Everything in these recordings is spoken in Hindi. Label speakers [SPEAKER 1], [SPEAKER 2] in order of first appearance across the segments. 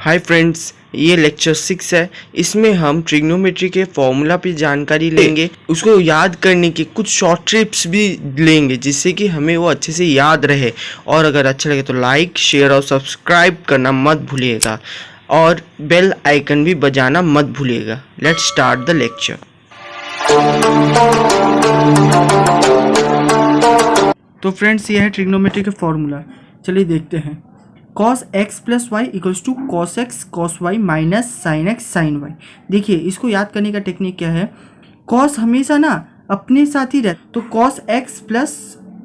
[SPEAKER 1] हाय फ्रेंड्स, ये लेक्चर 6 है। इसमें हम ट्रिग्नोमेट्री के फॉर्मूला पे जानकारी लेंगे, उसको याद करने की कुछ शॉर्ट ट्रिप्स भी लेंगे जिससे कि हमें वो अच्छे से याद रहे। और अगर अच्छा लगे तो लाइक, शेयर और सब्सक्राइब करना मत भूलिएगा और बेल आइकन भी बजाना मत भूलिएगा। Let's start the lecture.
[SPEAKER 2] तो फ्रेंड्स, ये है ट्रिग्नोमेट्री का फॉर्मूला। चलिए देखते हैं। cos x plus y equals to cos x cos y minus sine x sine y. देखिए, इसको याद करने का टेक्निक क्या है। cos हमेशा ना अपने साथ ही रहता, तो cos x plus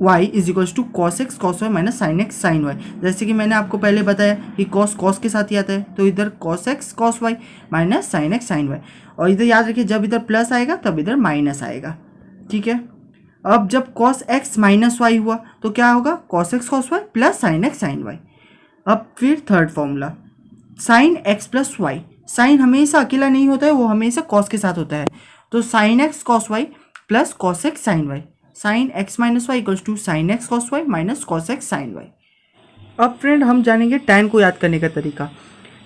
[SPEAKER 2] y is equals to cos x cos y minus sine x sine y. जैसे कि मैंने आपको पहले बताया कि cos के साथ ही आता है, तो इधर cos x cos y minus sine x sine y. और इधर याद रखिए, जब इधर प्लस आएगा तब इधर माइनस आएगा। ठीक है। अब जब cos x माइनस वाई हुआ तो क्या होगा, cos x cos y plus sine x sine y. अब फिर third formula, sine x plus y. Sine हमेशा अकेला नहीं होता है, वो हमेशा cos के साथ होता है। तो sine x cos y plus cos x sine y. Sine x minus y equals to sine x cos y minus cos x sine y. अब फ्रेंड, हम जानेंगे टैन को याद करने का तरीका।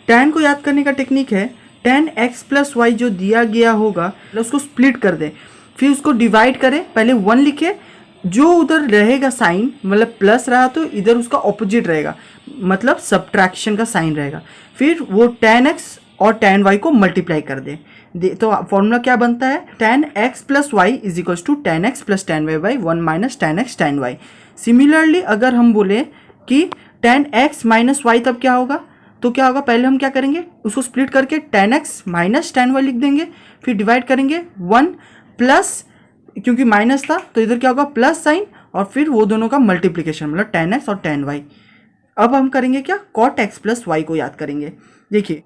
[SPEAKER 2] टैन को याद करने का टेक्निक है, टैन x प्लस वाई जो दिया गया होगा उसको स्प्लिट कर दे, फिर उसको डिवाइड करें। पहले 1 लिखे, जो उधर रहेगा साइन, मतलब प्लस रहा तो इधर उसका ऑपोजिट रहेगा, मतलब सब्ट्रैक्शन का साइन रहेगा। फिर वो tan x और tan y को मल्टीप्लाई कर दे तो फॉर्मूला क्या बनता है, tan x plus y is equals to tan x plus tan y by 1 minus tan x tan y। Similarly अगर हम बोले कि tan x माइनस वाई, तब क्या होगा, तो क्या होगा, पहले हम क्या करेंगे, उसको स्प्लिट करके tan x minus tan y लिख देंगे, फिर डिवाइड करेंगे 1 प्लस, क्योंकि माइनस था तो इधर क्या होगा प्लस साइन, और फिर वो दोनों का मल्टीप्लिकेशन, मतलब tan x और tan y। अब हम करेंगे क्या, cot x प्लस वाई को याद करेंगे। देखिए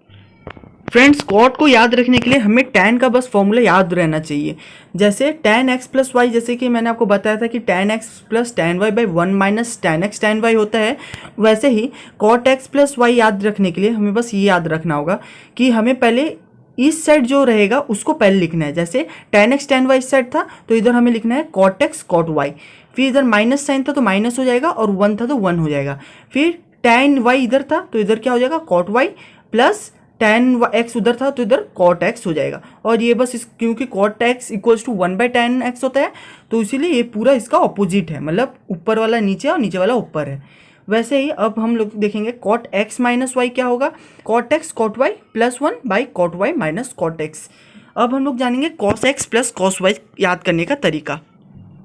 [SPEAKER 2] फ्रेंड्स, cot को याद रखने के लिए हमें tan का बस फॉर्मूला याद रहना चाहिए। जैसे tan x प्लस वाई, जैसे कि मैंने आपको बताया था कि tan x plus tan y by 1 minus tan x tan y होता है, वैसे ही cot x प्लस वाई याद रखने के लिए हमें बस ये याद रखना होगा कि हमें पहले इस साइड जो रहेगा उसको पहले लिखना है। जैसे tan x tan y इस साइड था तो इधर हमें लिखना है cot x cot y। फिर इधर माइनस साइन था तो माइनस हो जाएगा, और 1 था तो 1 हो जाएगा। फिर tan y इधर था तो इधर क्या हो जाएगा, cot y plus tan x उधर था तो इधर cot x हो जाएगा। और ये बस क्योंकि cot x equals to 1 by tan x होता है, तो इसीलिए ये पूरा इसका ऑपोजिट है, मतलब ऊपर वाला नीचे और नीचे वाला ऊपर है। वैसे ही अब हम लोग देखेंगे cot x माइनस वाई क्या होगा, cot x cot y plus 1 by cot y minus cot x। अब हम लोग जानेंगे cos x plus cos y याद करने का तरीका।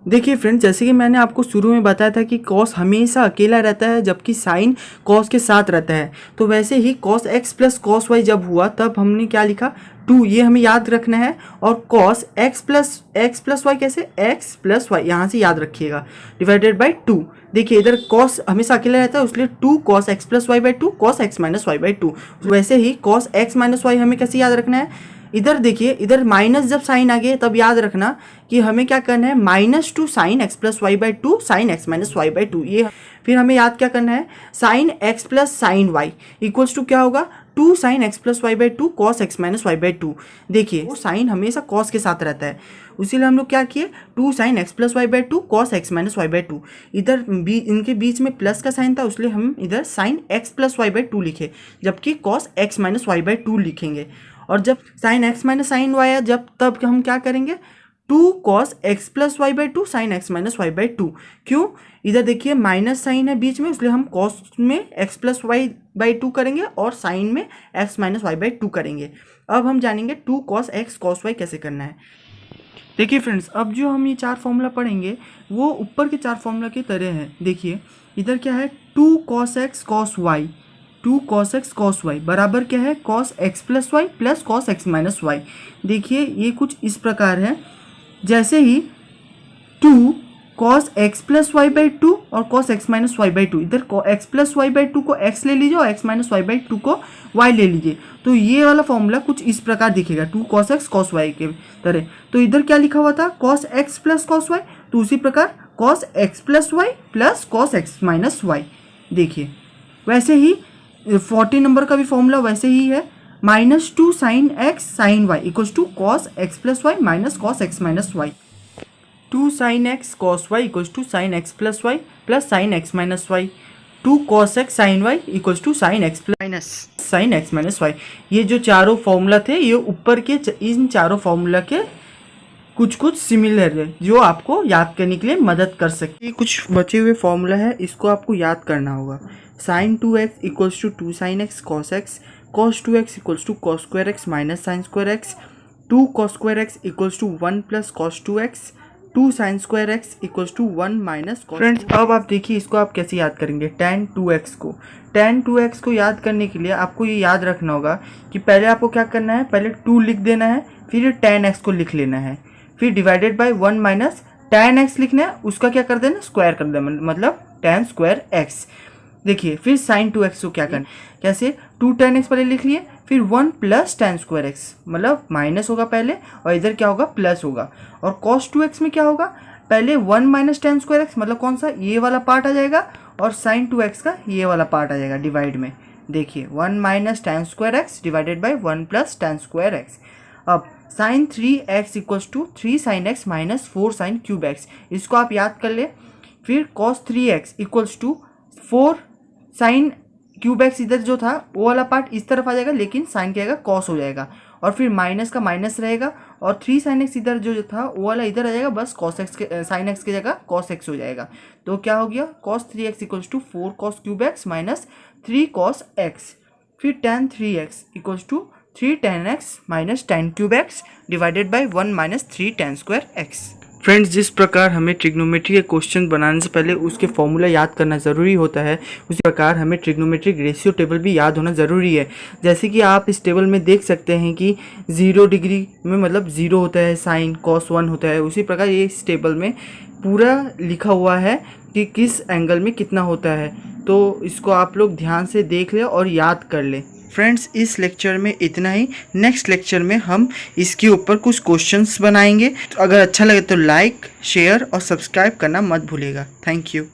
[SPEAKER 2] देखिए फ्रेंड्स, जैसे कि मैंने आपको शुरू में बताया था कि cos हमेशा अकेला रहता है जबकि साइन cos के साथ रहता है, तो वैसे ही cos x plus cos y जब हुआ तब हमने क्या लिखा, 2, ये हमें याद रखना है। और cos x प्लस वाई कैसे, x प्लस वाई, यहाँ से याद रखिएगा, डिवाइडेड बाई 2। देखिए इधर cos हमेशा अकेला रहता है, इसलिए 2 cos x plus y by 2 cos x minus y by 2। वैसे ही cos x माइनस वाई हमें कैसे याद रखना है, इधर देखिए, इधर माइनस जब साइन आ गए तब याद रखना कि हमें क्या करना है, -2 sine x plus y by 2 sine x minus y by 2। ये फिर हमें याद क्या करना है, sine x plus sine y equals to क्या होगा, 2 sine x plus y by 2 cos x minus y by 2। देखिए वो साइन हमेशा कॉस के साथ रहता है, इसीलिए हम लोग क्या किए, 2 sine x plus y by 2 cos x minus y by 2। इधर इनके बीच में प्लस का साइन था, इसलिए हम इधर sine x plus y by 2 लिखे, जबकि cos x minus y by 2 लिखेंगे। और जब sine x minus sine y है, जब तब हम क्या करेंगे, 2 cos x plus y by 2 sine x minus y by 2। क्यों, इधर देखिए माइनस साइन है बीच में, इसलिए हम cos में x प्लस वाई बाई 2 करेंगे और साइन में x माइनस वाई बाई 2 करेंगे। अब हम जानेंगे 2 cos x cos y कैसे करना है। देखिए फ्रेंड्स, अब जो हम ये 4 फॉर्मूला पढ़ेंगे वो ऊपर के 4 फॉर्मूला की तरह है। देखिए इधर क्या है, 2 cos x cos y, 2 cos x cos y बराबर क्या है, cos x plus y plus cos x minus y. देखिए ये कुछ इस प्रकार है, जैसे ही 2 cos x plus y by 2 और cos x minus y by 2, इधर x प्लस वाई बाई 2 को x ले लीजिए और x माइनस वाई बाई 2 को y ले लीजिए, तो ये वाला फॉर्मूला कुछ इस प्रकार दिखेगा, 2 cos x cos y के तरह। तो इधर क्या लिखा हुआ था, cos x plus cos y, तो उसी प्रकार cos x plus y plus cos x minus y. देखिए वैसे ही 40 नंबर का भी फॉर्मूला वैसे ही है, -2 sine x sine y equals to cos x plus y minus cos x minus y. 2 sine x cos y equals to sine x plus y plus sine x minus y. 2 cos x sin y equals to sine x minus sine x minus y. ये जो चारों फॉर्मूला थे ये ऊपर के इन चारों फॉर्मूला के कुछ कुछ सिमिलर है जो आपको याद करने के लिए मदद कर सकती है। कुछ बचे हुए फॉर्मूला है, इसको आपको याद करना होगा। Sine 2x equals to 2 sine x cos x, cos 2x equals to cos square x minus sine square x, 2 cos square x equals to 1 plus cos 2x, 2 sine square x equals to 1 minus cos. Friends अब आप देखिए इसको आप कैसे याद करेंगे। tan 2x को याद करने के लिए आपको ये याद रखना होगा कि पहले आपको क्या करना है, पहले 2 लिख देना है, फिर tan x को लिख लेना है, फिर divided by 1 minus tan x लिखना है, उसका क्या कर देना, स्क्वायर कर देना, मतलब tan स्क्वायर x। देखिए फिर sin 2x को क्या करना, कैसे 2 tan x पहले लिख लिए, फिर 1 प्लस tan स्क्वायर x, मतलब माइनस होगा पहले और इधर क्या होगा, प्लस होगा। और cos 2x में क्या होगा, पहले 1 माइनस tan स्क्वायर x, मतलब कौन सा, ये वाला पार्ट आ जाएगा, और sin 2x का ये वाला पार्ट आ जाएगा डिवाइड में। देखिए 1 minus tan square x divided by 1 plus tan square x। अब sin 3x equals to 3 sin x minus 4 sin cube x, इसको आप याद कर ले। फिर cos 3x equals to 4 sin cube x, इधर जो था वो वाला पार्ट इस तरफ आ जाएगा, लेकिन साइन क्या आएगा, कॉस हो जाएगा, और फिर माइनस का माइनस रहेगा, और 3 sin x इधर जो था वो वाला इधर आ जाएगा, बस cos x के sin x की जगह cos x हो जाएगा। तो क्या हो गया, cos 3x equals to 4 cos cube x minus 3 cos x। फिर tan 3x equals to 3 tan x minus tan cube x divided by 1 minus 3 tan square x। Friends जिस प्रकार हमें ट्रिग्नोमेट्री के क्वेश्चन बनाने से पहले उसके फॉर्मूला याद करना ज़रूरी होता है, उसी प्रकार हमें ट्रिग्नोमेट्रिक रेशियो टेबल भी याद होना ज़रूरी है। जैसे कि आप इस टेबल में देख सकते हैं कि 0 डिग्री में मतलब 0 होता है, साइन cos 1 होता है, उसी प्रकार ये इस टेबल में पूरा लिखा हुआ है कि किस एंगल में कितना होता है। तो इसको आप लोग ध्यान से देख लें और याद कर लें। फ्रेंड्स इस लेक्चर में इतना ही। नेक्स्ट लेक्चर में हम इसके ऊपर कुछ क्वेश्चंस बनाएंगे। तो अगर अच्छा लगे तो लाइक, शेयर और सब्सक्राइब करना मत भूलिएगा। Thank you.